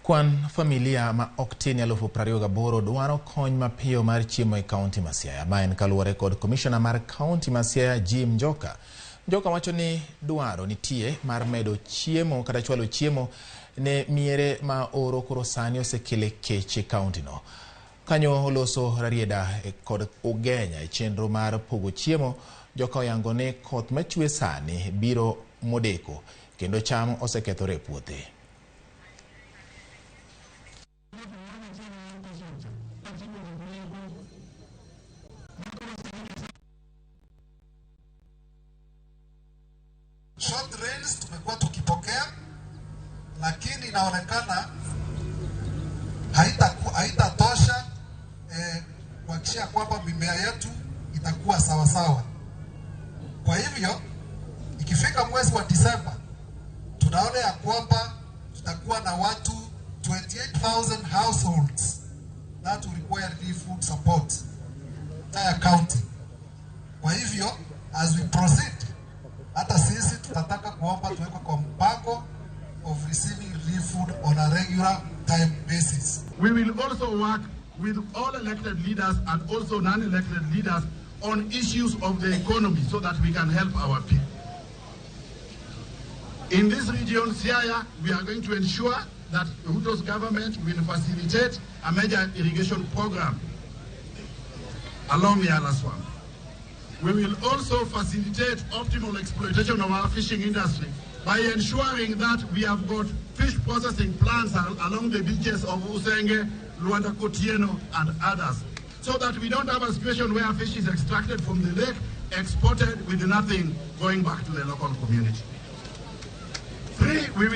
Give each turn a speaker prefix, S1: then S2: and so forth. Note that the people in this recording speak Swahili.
S1: Kwan familia ma ok tin 28,000 dwaro kony mapiyo mar chiemo e kaunti ma Siaya. Ma en kaluwore kod Komishona mar kaunti ma Siaya Njoka. Njoka wacho ni dwaro nitie mar medo chiemo kata chwalo chiemo ne mieere ma oro koro sani osekele kech e kaunti no. Kanyo oloso rarieda kod ugenya e chenro mar pogo chiemo. Njoka oyango ne koth machwe sani biro modeko kendo cham osekethore e puothe.
S2: Short rains tumekuwa tukipokea, lakini inaonekana haitatosha kuhakikisha kwamba mimea yetu itakuwa sawa sawa. Kwa hivyo ikifika mwezi wa Disemba tunaona ya kwamba tutakuwa na watu 28,000 households that will require food support entire county. Kwa hivyo as we proceed, hata sisi tutataka kuomba tuwekwe kwa mpango of receiving relief food on a regular time basis.
S3: We will also work with all elected leaders and also non-elected leaders on issues of the economy so that we can help our people. In this region, Siaya, we are going to ensure that Ruto's government will facilitate a major irrigation program along the Swamp. We will also facilitate optimal exploitation of our fishing industry by ensuring that we have got fish processing plants along the beaches of Usenge, Luanda Kotieno, and others, so that we don't have a situation where fish is extracted from the lake, exported with nothing going back to the local community. 3, we will